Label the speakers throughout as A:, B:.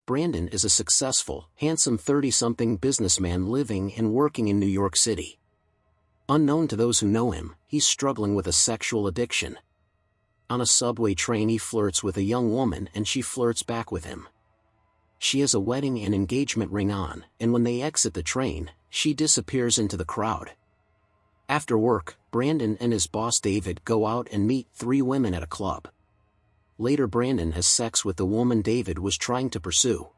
A: Brandon is a successful, handsome 30-something businessman living and working in New York City. Unknown to those who know him, he's struggling with a sexual addiction. On a subway train he flirts with a young woman and she flirts back with him. She has a wedding and engagement ring on, and when they exit the train, she disappears into the crowd. After work, Brandon and his boss David go out and meet 3 women at a club. Later Brandon has sex with the woman David was trying to pursue.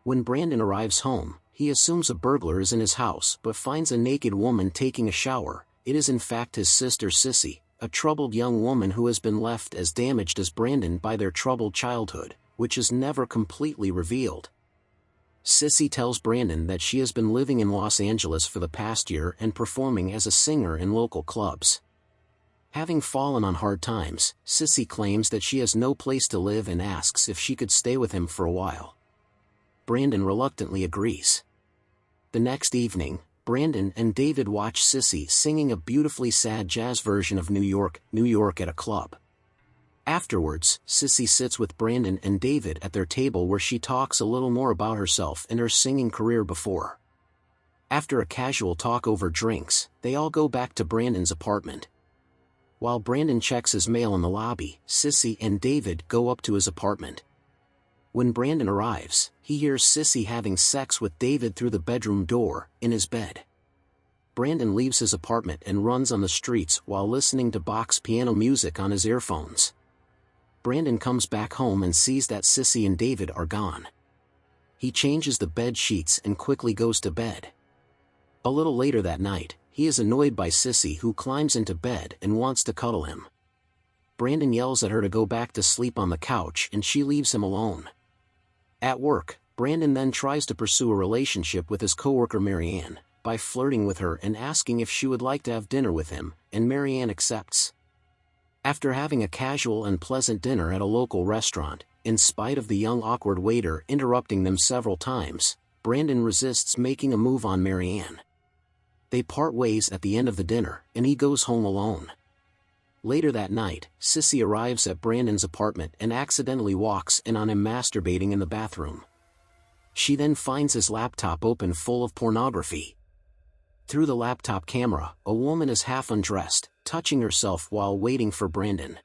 A: When Brandon arrives home, he assumes a burglar is in his house but finds a naked woman taking a shower. It is in fact his sister Sissy, a troubled young woman who has been left as damaged as Brandon by their troubled childhood, which is never completely revealed. Sissy tells Brandon that she has been living in Los Angeles for the past year and performing as a singer in local clubs. Having fallen on hard times, Sissy claims that she has no place to live and asks if she could stay with him for a while. Brandon reluctantly agrees. The next evening, Brandon and David watch Sissy singing a beautifully sad jazz version of New York, New York at a club. Afterwards, Sissy sits with Brandon and David at their table where she talks a little more about herself and her singing career before. After a casual talk over drinks, they all go back to Brandon's apartment. While Brandon checks his mail in the lobby, Sissy and David go up to his apartment. When Brandon arrives, he hears Sissy having sex with David through the bedroom door, in his bed. Brandon leaves his apartment and runs on the streets while listening to box piano music on his earphones. Brandon comes back home and sees that Sissy and David are gone. He changes the bed sheets and quickly goes to bed. A little later that night, he is annoyed by Sissy who climbs into bed and wants to cuddle him. Brandon yells at her to go back to sleep on the couch and she leaves him alone. At work, Brandon then tries to pursue a relationship with his coworker Marianne, by flirting with her and asking if she would like to have dinner with him, and Marianne accepts. After having a casual and pleasant dinner at a local restaurant, in spite of the young awkward waiter interrupting them several times, Brandon resists making a move on Marianne. They part ways at the end of the dinner, and he goes home alone. Later that night, Sissy arrives at Brandon's apartment and accidentally walks in on him masturbating in the bathroom. She then finds his laptop open full of pornography. Through the laptop camera, a woman is half undressed, touching herself while waiting for Brandon.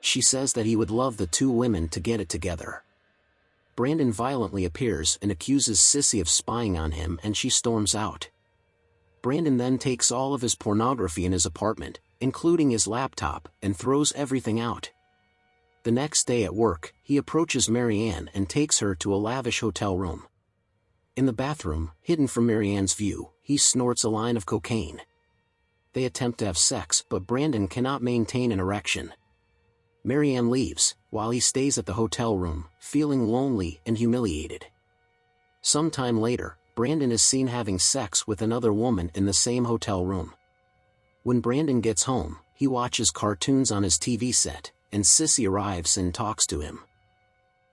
A: She says that he would love the 2 women to get it together. Brandon violently appears and accuses Sissy of spying on him and she storms out. Brandon then takes all of his pornography in his apartment, including his laptop, and throws everything out. The next day at work, he approaches Marianne and takes her to a lavish hotel room. In the bathroom, hidden from Marianne's view, he snorts a line of cocaine. They attempt to have sex but Brandon cannot maintain an erection. Marianne leaves, while he stays at the hotel room, feeling lonely and humiliated. Sometime later, Brandon is seen having sex with another woman in the same hotel room. When Brandon gets home, he watches cartoons on his TV set, and Sissy arrives and talks to him.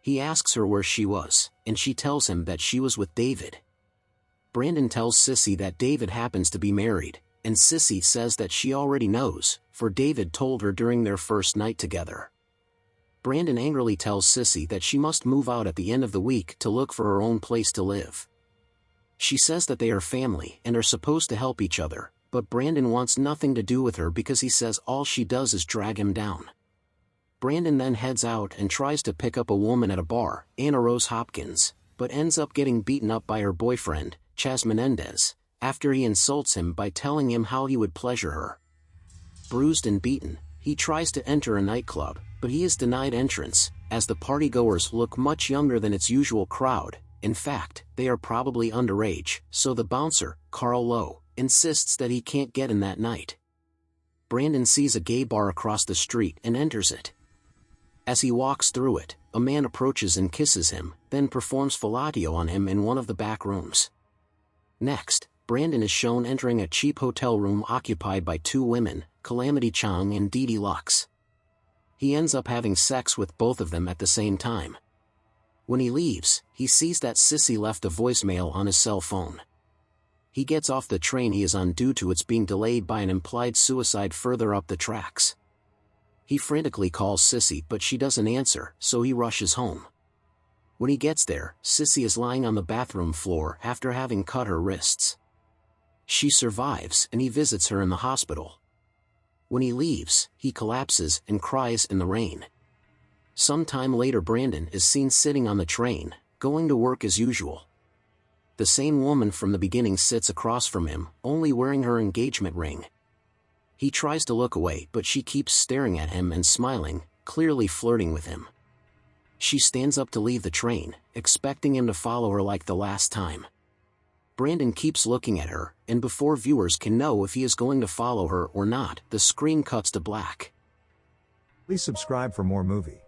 A: He asks her where she was, and she tells him that she was with David. Brandon tells Sissy that David happens to be married, and Sissy says that she already knows, for David told her during their first night together. Brandon angrily tells Sissy that she must move out at the end of the week to look for her own place to live. She says that they are family and are supposed to help each other, but Brandon wants nothing to do with her because he says all she does is drag him down. Brandon then heads out and tries to pick up a woman at a bar, Anna Rose Hopkins, but ends up getting beaten up by her boyfriend, Chas Menendez, after he insults him by telling him how he would pleasure her. Bruised and beaten, he tries to enter a nightclub, but he is denied entrance, as the partygoers look much younger than its usual crowd. In fact, they are probably underage, so the bouncer, Carl Lowe, insists that he can't get in that night. Brandon sees a gay bar across the street and enters it. As he walks through it, a man approaches and kisses him, then performs fellatio on him in one of the back rooms. Next, Brandon is shown entering a cheap hotel room occupied by 2 women, Calamity Chang and Dee Dee Lux. He ends up having sex with both of them at the same time. When he leaves, he sees that Sissy left a voicemail on his cell phone. He gets off the train he is on due to its being delayed by an implied suicide further up the tracks. He frantically calls Sissy but she doesn't answer, so he rushes home. When he gets there, Sissy is lying on the bathroom floor after having cut her wrists. She survives and he visits her in the hospital. When he leaves, he collapses and cries in the rain. Some time later, Brandon is seen sitting on the train, going to work as usual. The same woman from the beginning sits across from him, only wearing her engagement ring. He tries to look away, but she keeps staring at him and smiling, clearly flirting with him. She stands up to leave the train, expecting him to follow her like the last time. Brandon keeps looking at her, and before viewers can know if he is going to follow her or not, the screen cuts to black.
B: Please subscribe for more movie